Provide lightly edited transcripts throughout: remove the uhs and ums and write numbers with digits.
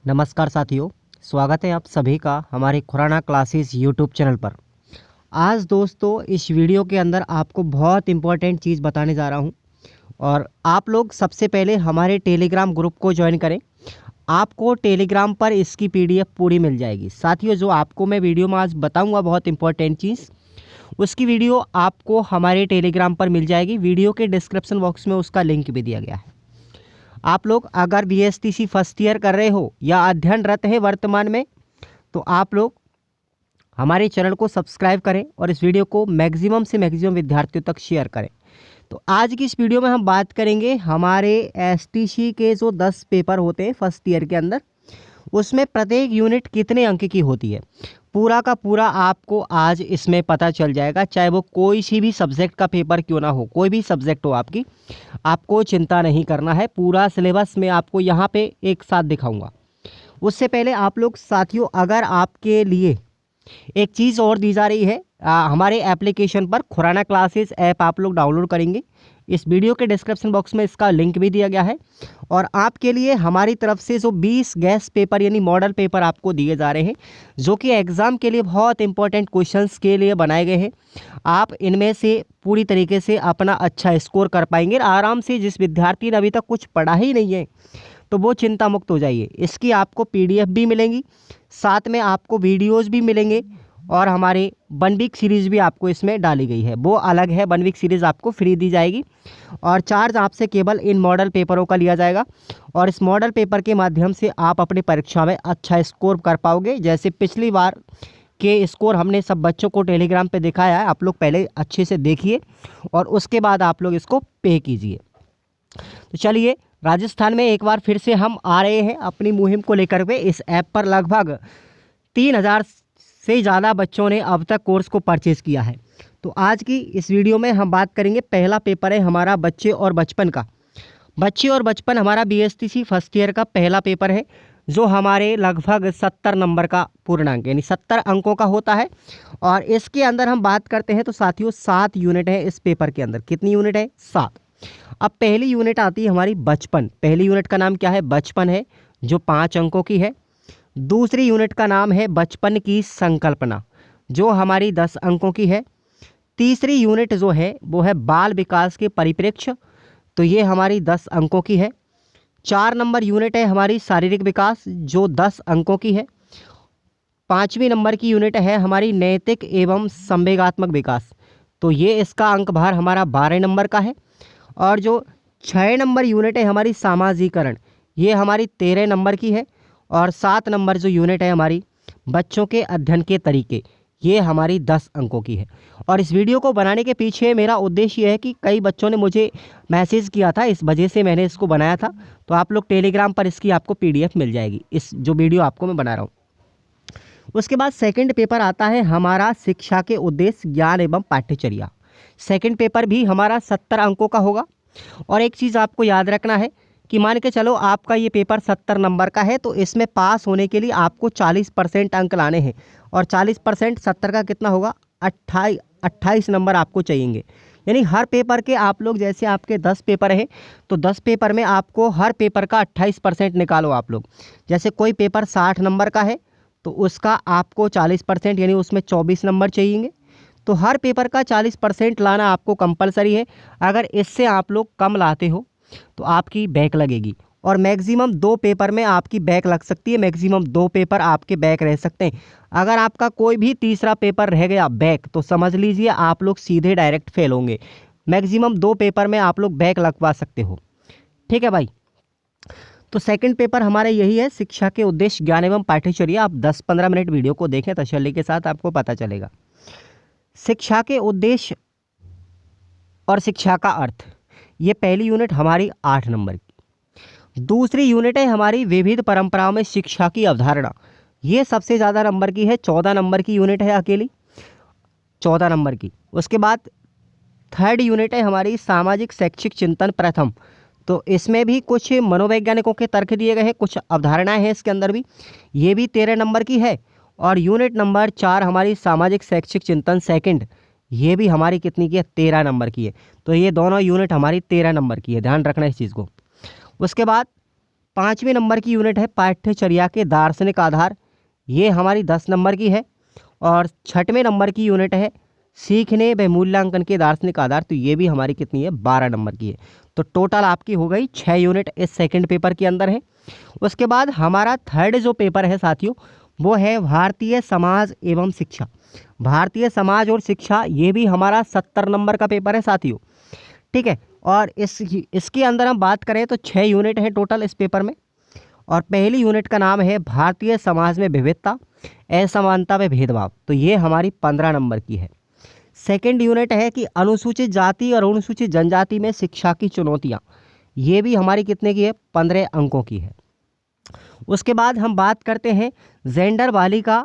नमस्कार साथियों, स्वागत है आप सभी का हमारे खुराना क्लासेस यूट्यूब चैनल पर। आज दोस्तों इस वीडियो के अंदर आपको बहुत इम्पोर्टेंट चीज़ बताने जा रहा हूं और आप लोग सबसे पहले हमारे टेलीग्राम ग्रुप को ज्वाइन करें। आपको टेलीग्राम पर इसकी पीडीएफ पूरी मिल जाएगी। साथियों, जो आपको मैं वीडियो में आज बताऊंगा बहुत इंपॉर्टेंट चीज़, उसकी वीडियो आपको हमारे टेलीग्राम पर मिल जाएगी। वीडियो के डिस्क्रिप्शन बॉक्स में उसका लिंक भी दिया गया है। आप लोग अगर बीएसटीसी फर्स्ट ईयर कर रहे हो या अध्ययनरत है वर्तमान में, तो आप लोग हमारे चैनल को सब्सक्राइब करें और इस वीडियो को मैक्सिमम से मैक्सिमम विद्यार्थियों तक शेयर करें। तो आज की इस वीडियो में हम बात करेंगे हमारे एसटीसी के जो 10 पेपर होते हैं फर्स्ट ईयर के अंदर, उसमें प्रत्येक यूनिट कितने अंक की होती है। पूरा का पूरा आपको आज इसमें पता चल जाएगा, चाहे वो कोई सी भी सब्जेक्ट का पेपर क्यों ना हो, कोई भी सब्जेक्ट हो आपकी, आपको चिंता नहीं करना है। पूरा सिलेबस मैं आपको यहाँ पे एक साथ दिखाऊंगा। उससे पहले आप लोग साथियों, अगर आपके लिए एक चीज़ और दी जा रही है, हमारे एप्लीकेशन पर खुराना क्लासेस ऐप आप लोग डाउनलोड करेंगे। इस वीडियो के डिस्क्रिप्शन बॉक्स में इसका लिंक भी दिया गया है और आपके लिए हमारी तरफ से जो 20 गैस पेपर यानी मॉडल पेपर आपको दिए जा रहे हैं, जो कि एग्ज़ाम के लिए बहुत इंपॉर्टेंट क्वेश्चंस के लिए बनाए गए हैं। आप इनमें से पूरी तरीके से अपना अच्छा स्कोर कर पाएंगे आराम से। जिस विद्यार्थी ने अभी तक कुछ पढ़ा ही नहीं है, तो वो चिंता मुक्त हो जाइए। इसकी आपको पीडीएफ भी मिलेंगी, साथ में आपको वीडियोज़ भी मिलेंगे और हमारे 1 वीक सीरीज़ भी आपको इसमें डाली गई है, वो अलग है। 1 वीक सीरीज़ आपको फ्री दी जाएगी और चार्ज आपसे केवल इन मॉडल पेपरों का लिया जाएगा और इस मॉडल पेपर के माध्यम से आप अपनी परीक्षा में अच्छा स्कोर कर पाओगे। जैसे पिछली बार के स्कोर हमने सब बच्चों को टेलीग्राम पे दिखाया है, आप लोग पहले अच्छे से देखिए और उसके बाद आप लोग इसको पे कीजिए। तो चलिए, राजस्थान में एक बार फिर से हम आ रहे हैं अपनी मुहिम को लेकर के। इस ऐप पर लगभग 3000 से ज़्यादा बच्चों ने अब तक कोर्स को परचेज़ किया है। तो आज की इस वीडियो में हम बात करेंगे, पहला पेपर है हमारा बच्चे और बचपन का। बच्चे और बचपन हमारा बीएसटीसी फर्स्ट ईयर का पहला पेपर है, जो हमारे लगभग 70 नंबर का पूर्णांक यानी 70 अंकों का होता है। और इसके अंदर हम बात करते हैं तो साथियों 7 यूनिट है इस पेपर के अंदर। कितनी यूनिट है? 7। अब पहली यूनिट आती है हमारी बचपन। पहली यूनिट का नाम क्या है? बचपन है, जो 5 अंकों की है। दूसरी यूनिट का नाम है बचपन की संकल्पना, जो हमारी 10 अंकों की है। तीसरी यूनिट जो है वो है बाल विकास के परिप्रेक्ष्य, तो ये हमारी 10 अंकों की है। 4 नंबर यूनिट है हमारी शारीरिक विकास, जो 10 अंकों की है। 5वीं नंबर की यूनिट है हमारी नैतिक एवं संवेगात्मक विकास, तो ये इसका अंक भार हमारा 12 नंबर का है। और जो 6 नंबर यूनिट है हमारी सामाजिकरण, ये हमारी 13 नंबर की है। और 7 नंबर जो यूनिट है हमारी बच्चों के अध्ययन के तरीके, ये हमारी 10 अंकों की है। और इस वीडियो को बनाने के पीछे मेरा उद्देश्य ये है कि कई बच्चों ने मुझे मैसेज किया था, इस वजह से मैंने इसको बनाया था। तो आप लोग टेलीग्राम पर इसकी आपको पीडीएफ मिल जाएगी, इस जो वीडियो आपको मैं बना रहा हूँ। उसके बाद सेकंड पेपर आता है हमारा शिक्षा के उद्देश्य, ज्ञान एवं पाठ्यचर्या। सेकंड पेपर भी हमारा 70 अंकों का होगा। और एक चीज़ आपको याद रखना है कि मान के चलो आपका ये पेपर 70 नंबर का है, तो इसमें पास होने के लिए आपको 40% अंक लाने हैं। और 40% 70 का कितना होगा? 28 नंबर आपको चाहिए। यानी हर पेपर के आप लोग, जैसे आपके 10 पेपर हैं, तो 10 पेपर में आपको हर पेपर का 28% निकालो आप लोग। जैसे कोई पेपर 60 नंबर का है, तो उसका आपको 40% यानी उसमें 24 नंबर चाहिए। तो हर पेपर का 40% लाना आपको कंपलसरी है। अगर इससे आप लोग कम लाते हो तो आपकी बैक लगेगी और मैक्सिमम 2 पेपर में आपकी बैक लग सकती है। मैक्सिमम 2 पेपर आपके बैक रह सकते हैं। अगर आपका कोई भी तीसरा पेपर रह गया बैक, तो समझ लीजिए आप लोग सीधे डायरेक्ट फेल होंगे। मैक्सिमम 2 पेपर में आप लोग बैक लगवा सकते हो। ठीक है भाई। तो सेकंड पेपर हमारा यही है, शिक्षा के उद्देश्य, ज्ञान एवं पाठ्यचर्या। आप 10-15 मिनट वीडियो को देखें तसल्ली के साथ, आपको पता चलेगा। शिक्षा के उद्देश्य और शिक्षा का अर्थ, ये पहली यूनिट हमारी 8 नंबर की। दूसरी यूनिट है हमारी विविध परंपराओं में शिक्षा की अवधारणा, ये सबसे ज़्यादा नंबर की है, 14 नंबर की यूनिट है अकेली, 14 नंबर की। उसके बाद थर्ड यूनिट है हमारी सामाजिक शैक्षिक चिंतन प्रथम, तो इसमें भी कुछ मनोवैज्ञानिकों के तर्क दिए गए हैं, कुछ अवधारणाएं हैं इसके अंदर भी, ये भी 13 नंबर की है। और यूनिट नंबर 4 हमारी सामाजिक शैक्षिक चिंतन सेकंड, ये भी हमारी कितनी की है? 13 नंबर की है। तो ये दोनों यूनिट हमारी 13 नंबर की है, ध्यान रखना इस चीज़ को। उसके बाद 5वें नंबर की यूनिट है पाठ्यचर्या के दार्शनिक आधार, ये हमारी 10 नंबर की है। और 6वें नंबर की यूनिट है सीखने व मूल्यांकन के दार्शनिक आधार, तो ये भी हमारी कितनी है, 12 नंबर की है। तो टोटल आपकी हो गई 6 यूनिट इस सेकंड पेपर के अंदर है। उसके बाद हमारा थर्ड जो पेपर है साथियों, वो है भारतीय समाज एवं शिक्षा। भारतीय समाज और शिक्षा, ये भी हमारा 70 नंबर का पेपर है साथियों, ठीक है। और इसके अंदर हम बात करें तो 6 यूनिट है टोटल इस पेपर में। और पहली यूनिट का नाम है भारतीय समाज में विविधता, असमानता व भेदभाव, तो ये हमारी 15 नंबर की है। सेकंड यूनिट है कि अनुसूचित जाति और अनुसूचित जनजाति में शिक्षा की चुनौतियाँ, ये भी हमारी कितने की है, 15 अंकों की है। उसके बाद हम बात करते हैं जेंडर बालिका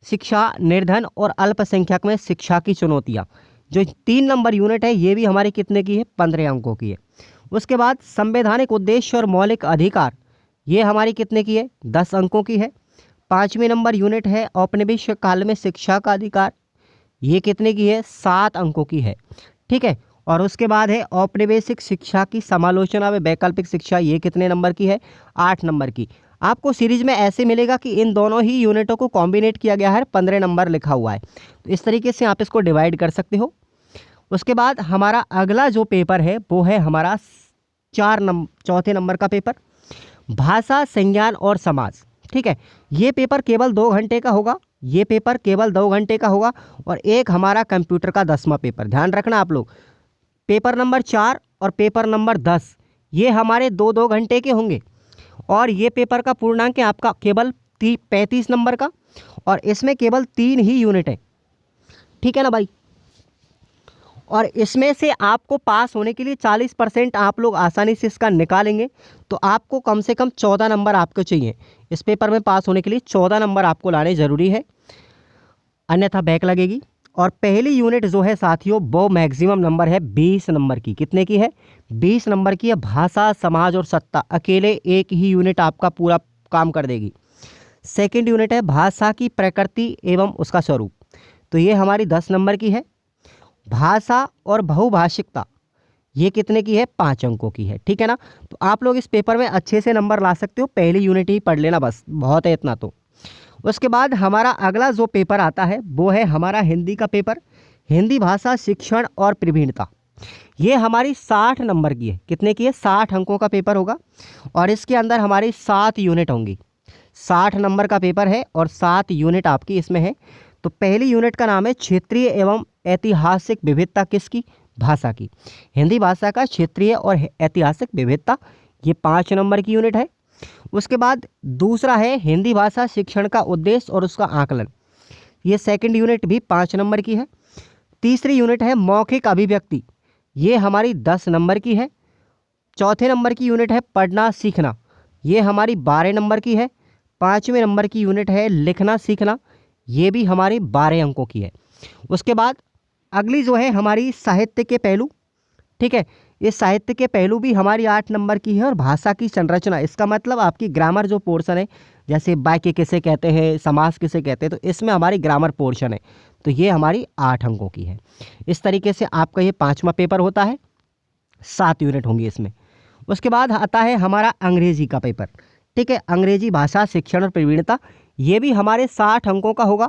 शिक्षा, निर्धन और अल्पसंख्यक में शिक्षा की चुनौतियाँ, जो 3 नंबर यूनिट है, ये भी हमारी कितने की है, 15 अंकों की है। उसके बाद संवैधानिक उद्देश्य और मौलिक अधिकार, ये हमारी कितने की है, 10 अंकों की है। 5वें नंबर यूनिट है औपनिवेशिक काल में शिक्षा का अधिकार, ये कितने की है, 7 अंकों की है, ठीक है। और उसके बाद है औपनिवेशिक शिक्षा की समालोचना व वैकल्पिक शिक्षा, ये कितने नंबर की है, 8 नंबर की। आपको सीरीज में ऐसे मिलेगा कि इन दोनों ही यूनिटों को कॉम्बिनेट किया गया है, 15 नंबर लिखा हुआ है, तो इस तरीके से आप इसको डिवाइड कर सकते हो। उसके बाद हमारा अगला जो पेपर है वो है हमारा चौथे नंबर का पेपर, भाषा, संज्ञान और समाज, ठीक है। ये पेपर केवल 2 घंटे का होगा, ये पेपर केवल 2 घंटे का होगा। और एक हमारा कंप्यूटर का 10वां पेपर, ध्यान रखना आप लोग, पेपर नंबर 4 और पेपर नंबर 10 ये हमारे 2-2 घंटे के होंगे। और ये पेपर का पूर्णांक है आपका केवल 35 नंबर का, और इसमें केवल 3 ही यूनिट है, ठीक है ना भाई। और इसमें से आपको पास होने के लिए 40% आप लोग आसानी से इसका निकालेंगे, तो आपको कम से कम 14 नंबर आपको चाहिए इस पेपर में पास होने के लिए, 14 नंबर आपको लाने ज़रूरी है, अन्यथा बैक लगेगी। और पहली यूनिट जो है साथियों, वो मैक्सिमम नंबर है 20 नंबर की, कितने की है, 20 नंबर की है। भाषा, समाज और सत्ता, अकेले एक ही यूनिट आपका पूरा काम कर देगी। सेकंड यूनिट है भाषा की प्रकृति एवं उसका स्वरूप, तो ये हमारी 10 नंबर की है। भाषा और बहुभाषिकता, ये कितने की है, 5 अंकों की है, ठीक है ना। तो आप लोग इस पेपर में अच्छे से नंबर ला सकते हो, पहली यूनिट ही पढ़ लेना बस, बहुत है इतना तो। उसके बाद हमारा अगला जो पेपर आता है वो है हमारा हिंदी का पेपर, हिंदी भाषा, शिक्षण और प्रवीणता, ये हमारी 60 नंबर की है, कितने की है, 60 अंकों का पेपर होगा। और इसके अंदर हमारी 7 यूनिट होंगी, 60 नंबर का पेपर है और 7 यूनिट आपकी इसमें है। तो पहली यूनिट का नाम है क्षेत्रीय एवं ऐतिहासिक विविधता, किसकी, भाषा की। हिंदी भाषा का क्षेत्रीय और ऐतिहासिक विविधता, ये 5 नंबर की यूनिट है। उसके बाद दूसरा है हिंदी भाषा शिक्षण का उद्देश्य और उसका आकलन, ये सेकंड यूनिट भी 5 नंबर की है। तीसरी यूनिट है मौखिक अभिव्यक्ति, ये हमारी 10 नंबर की है। चौथे नंबर की यूनिट है पढ़ना सीखना, ये हमारी 12 नंबर की है। 5वें नंबर की यूनिट है लिखना सीखना, ये भी हमारी 12 अंकों की है। उसके बाद अगली जो है हमारी साहित्य के पहलू, ठीक है, इस साहित्य के पहलू भी हमारी 8 नंबर की है। और भाषा की संरचना, इसका मतलब आपकी ग्रामर जो पोर्शन है, जैसे वाक्य किसे कहते हैं, समास किसे कहते हैं, तो इसमें हमारी ग्रामर पोर्शन है, तो ये हमारी 8 अंकों की है। इस तरीके से आपका ये 5वां पेपर होता है, 7 यूनिट होंगी इसमें। उसके बाद आता है हमारा अंग्रेजी का पेपर, ठीक है, अंग्रेजी भाषा शिक्षण और प्रवीणता, ये भी हमारे 60 अंकों का होगा।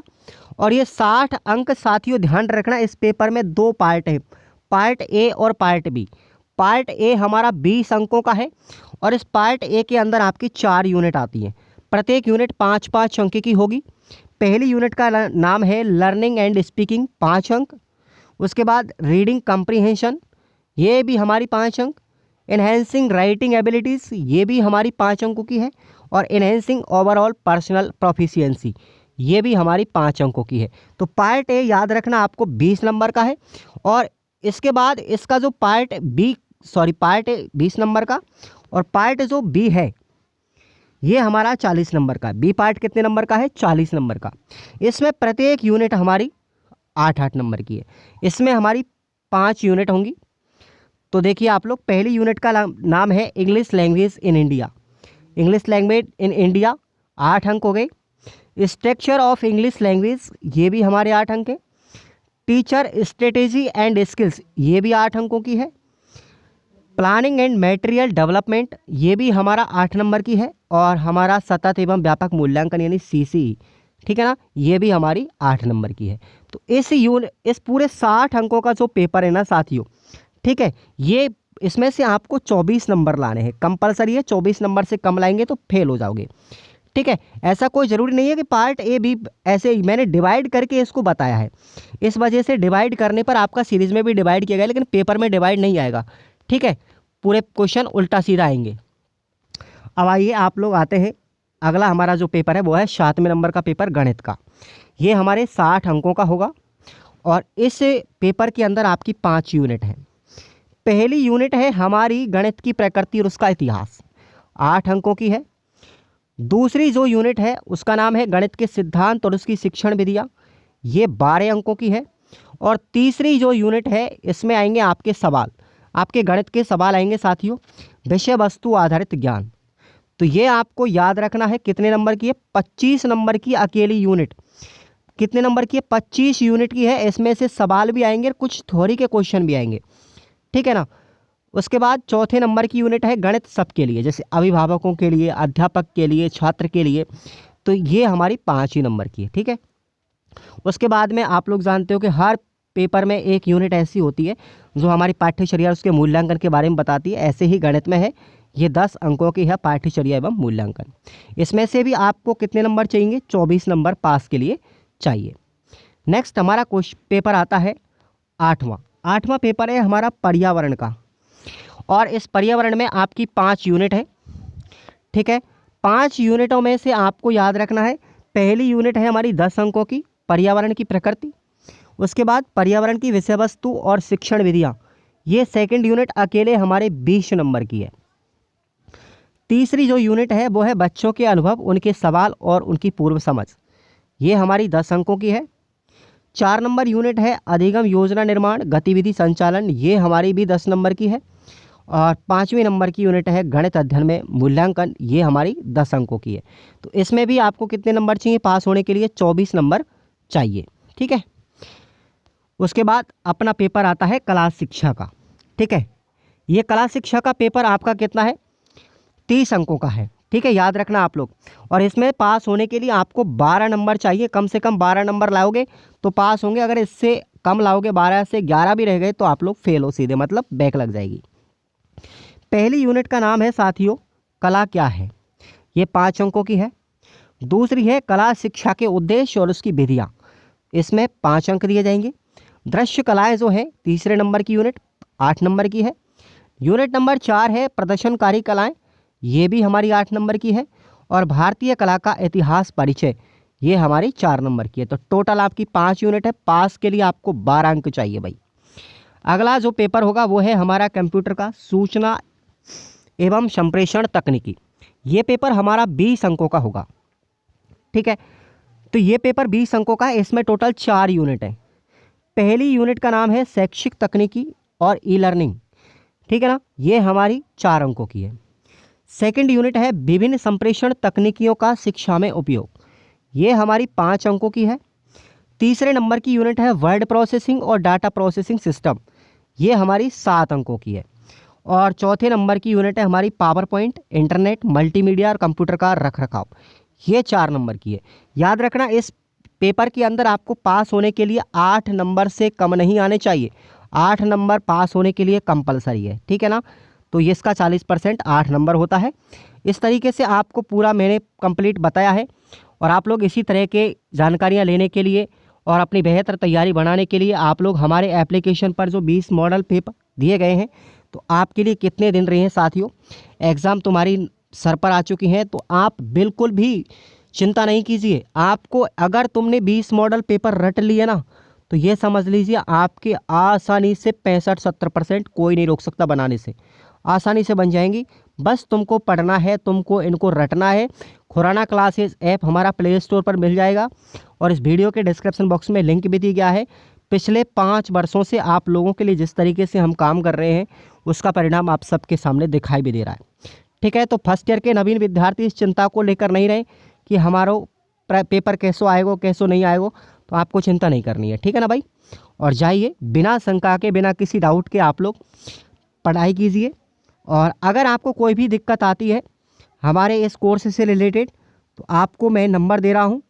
और ये 60 अंक साथियों ध्यान रखना, इस पेपर में 2 पार्ट है, पार्ट ए और पार्ट बी। पार्ट ए हमारा 20 अंकों का है, और इस पार्ट ए के अंदर आपकी 4 यूनिट आती हैं, प्रत्येक यूनिट 5-5 अंक की होगी। पहली यूनिट का नाम है लर्निंग एंड स्पीकिंग, 5 अंक। उसके बाद रीडिंग कम्प्रीहेंशन, ये भी हमारी 5 अंक। एनहेंसिंग राइटिंग एबिलिटीज़, ये भी हमारी 5 अंकों की है। और एनहेंसिंग ओवरऑल पर्सनल प्रोफिशिएंसी, ये भी हमारी 5 अंकों की है। तो पार्ट ए याद रखना आपको 20 नंबर का है। और इसके बाद इसका जो पार्ट ए 20 नंबर का, और पार्ट जो बी है ये हमारा 40 नंबर का। बी पार्ट कितने नंबर का है, 40 नंबर का। इसमें प्रत्येक यूनिट हमारी 8-8 नंबर की है, इसमें हमारी 5 यूनिट होंगी। तो देखिए आप लोग, पहली यूनिट का नाम है English language in India, English language in India, 8 अंक हो गए। स्ट्रक्चर ऑफ इंग्लिश लैंग्वेज, ये भी हमारे 8 अंक है। टीचर स्ट्रेटेजी एंड स्किल्स, ये भी 8 अंकों की है। प्लानिंग एंड मटेरियल डेवलपमेंट, ये भी हमारा 8 नंबर की है। और हमारा सतत एवं व्यापक मूल्यांकन यानी सीसी, ठीक है ना, ये भी हमारी 8 नंबर की है। तो इस पूरे 60 अंकों का जो पेपर है ना साथियों, ठीक है, ये इसमें से आपको 24 नंबर लाने हैं, कंपलसरी है। 24 नंबर से कम लाएंगे तो फेल हो जाओगे, ठीक है। ऐसा कोई ज़रूरी नहीं है कि पार्ट ए भी, ऐसे ही मैंने डिवाइड करके इसको बताया है। इस वजह से डिवाइड करने पर आपका सीरीज़ में भी डिवाइड किया गया, लेकिन पेपर में डिवाइड नहीं आएगा, ठीक है। पूरे क्वेश्चन उल्टा सीधा आएंगे। अब आइए आप लोग आते हैं, अगला हमारा जो पेपर है वो है 7वें नंबर का पेपर गणित का। ये हमारे 60 अंकों का होगा और इस पेपर के अंदर आपकी 5 यूनिट हैं। पहली यूनिट है हमारी गणित की प्रकृति और उसका इतिहास, 8 अंकों की है। दूसरी जो यूनिट है उसका नाम है गणित के सिद्धांत और उसकी शिक्षण विधियाँ, ये 12 अंकों की है। और तीसरी जो यूनिट है इसमें आएंगे आपके सवाल, आपके गणित के सवाल आएंगे साथियों, विषय वस्तु आधारित ज्ञान। तो ये आपको याद रखना है कितने नंबर की है, 25 नंबर की अकेली यूनिट। कितने नंबर की है, 25 यूनिट की है। इसमें से सवाल भी आएंगे, कुछ थ्योरी के क्वेश्चन भी आएंगे, ठीक है ना। उसके बाद चौथे नंबर की यूनिट है गणित सबके लिए, जैसे अभिभावकों के लिए, अध्यापक के लिए, छात्र के लिए। तो ये हमारी 5 ही नंबर की है, ठीक है। उसके बाद में आप लोग जानते हो कि हर पेपर में एक यूनिट ऐसी होती है जो हमारी पाठ्यचर्या उसके मूल्यांकन के बारे में बताती है। ऐसे ही गणित में है, ये 10 अंकों की है पाठ्यचर्या एवं मूल्यांकन। इसमें से भी आपको कितने नंबर चाहिए, 24 नंबर पास के लिए चाहिए। नेक्स्ट हमारा पेपर आता है 8वां पेपर है हमारा पर्यावरण का। और इस पर्यावरण में आपकी 5 यूनिट है, ठीक है। 5 यूनिटों में से आपको याद रखना है, पहली यूनिट है हमारी 10 अंकों की, पर्यावरण की प्रकृति। उसके बाद पर्यावरण की विषय वस्तु और शिक्षण विधियाँ, ये सेकंड यूनिट अकेले हमारे 20 नंबर की है। तीसरी जो यूनिट है वो है बच्चों के अनुभव, उनके सवाल और उनकी पूर्व समझ, ये हमारी 10 अंकों की है। 4 नंबर यूनिट है अधिगम योजना निर्माण गतिविधि संचालन, ये हमारी भी 10 नंबर की है। और 5वें नंबर की यूनिट है गणित अध्ययन में मूल्यांकन, ये हमारी 10 अंकों की है। तो इसमें भी आपको कितने नंबर चाहिए पास होने के लिए, 24 नंबर चाहिए, ठीक है। उसके बाद अपना पेपर आता है कला शिक्षा का, ठीक है। ये कला शिक्षा का पेपर आपका कितना है, 30 अंकों का है, ठीक है, याद रखना आप लोग। और इसमें पास होने के लिए आपको 12 नंबर चाहिए, कम से कम 12 नंबर लाओगे तो पास होंगे। अगर इससे कम लाओगे, 12 से 11 भी रह गए, तो आप लोग फेल हो सीधे, मतलब बैक लग जाएगी। पहली यूनिट का नाम है साथियों कला क्या है, ये 5 अंकों की है। दूसरी है कला शिक्षा के उद्देश्य और उसकी विधियाँ, इसमें 5 अंक दिए जाएंगे। दृश्य कलाएं जो है तीसरे नंबर की यूनिट, 8 नंबर की है। यूनिट नंबर 4 है प्रदर्शनकारी कलाएं, ये भी हमारी 8 नंबर की है। और भारतीय कला का इतिहास परिचय, ये हमारी 4 नंबर की है। तो टोटल आपकी 5 यूनिट है, पास के लिए आपको 12 अंक चाहिए भाई। अगला जो पेपर होगा वो है हमारा कंप्यूटर का सूचना एवं संप्रेषण तकनीकी, ये पेपर हमारा 20 अंकों का होगा, ठीक है। तो ये पेपर 20 अंकों का है, इसमें टोटल 4 यूनिट है। पहली यूनिट का नाम है शैक्षिक तकनीकी और ई लर्निंग, ठीक है ना, ये हमारी 4 अंकों की है। सेकंड यूनिट है विभिन्न संप्रेषण तकनीकियों का शिक्षा में उपयोग, ये हमारी 5 अंकों की है। तीसरे नंबर की यूनिट है वर्ड प्रोसेसिंग और डाटा प्रोसेसिंग सिस्टम, ये हमारी 7 अंकों की है। और चौथे नंबर की यूनिट है हमारी पावर पॉइंट, इंटरनेट, मल्टीमीडिया और कंप्यूटर का रखरखाव, ये 4 नंबर की है। याद रखना इस पेपर के अंदर आपको पास होने के लिए 8 नंबर से कम नहीं आने चाहिए, 8 नंबर पास होने के लिए कंपलसरी है, ठीक है ना। तो ये इसका 40% 8 नंबर होता है। इस तरीके से आपको पूरा मैंने कंप्लीट बताया है। और आप लोग इसी तरह के जानकारियाँ लेने के लिए और अपनी बेहतर तैयारी बनाने के लिए आप लोग हमारे एप्लीकेशन पर जो 20 मॉडल पेपर दिए गए हैं, तो आपके लिए कितने दिन रहे हैं साथियों, एग्ज़ाम तुम्हारी सर पर आ चुकी हैं। तो आप बिल्कुल भी चिंता नहीं कीजिए। आपको अगर तुमने 20 मॉडल पेपर रट लिए ना, तो ये समझ लीजिए आपके आसानी से 65-70% कोई नहीं रोक सकता बनाने से, आसानी से बन जाएंगी। बस तुमको पढ़ना है, तुमको इनको रटना है। खुराना क्लासेस ऐप हमारा प्ले स्टोर पर मिल जाएगा और इस वीडियो के डिस्क्रिप्शन बॉक्स में लिंक भी दिया गया है। पिछले 5 वर्षों से आप लोगों के लिए जिस तरीके से हम काम कर रहे हैं, उसका परिणाम आप सबके सामने दिखाई भी दे रहा है, ठीक है। तो फर्स्ट ईयर के नवीन विद्यार्थी इस चिंता को लेकर नहीं रहे कि हमारा पेपर कैसो आएगो कैसो नहीं आएगो, तो आपको चिंता नहीं करनी है, ठीक है ना भाई। और जाइए बिना शंका के, बिना किसी डाउट के आप लोग पढ़ाई कीजिए, और अगर आपको कोई भी दिक्कत आती है हमारे इस कोर्स से रिलेटेड तो आपको मैं नंबर दे रहा हूँ,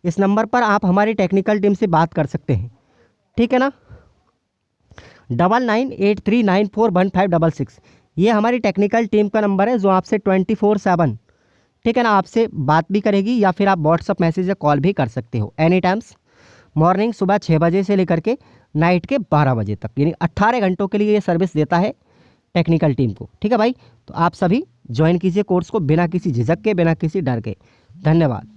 इस नंबर पर आप हमारी टेक्निकल टीम से बात कर सकते हैं, ठीक है ना। 9983941566 ये हमारी टेक्निकल टीम का नंबर है जो आपसे 24/7, ठीक है ना, आपसे बात भी करेगी या फिर आप व्हाट्सअप मैसेज या कॉल भी कर सकते हो एनी टाइम्स। मॉर्निंग सुबह 6 बजे से लेकर के नाइट के 12 बजे तक, यानी 18 घंटों के लिए ये सर्विस देता है टेक्निकल टीम को, ठीक है भाई। तो आप सभी ज्वाइन कीजिए कोर्स को बिना किसी झिझक के, बिना किसी डर के। धन्यवाद।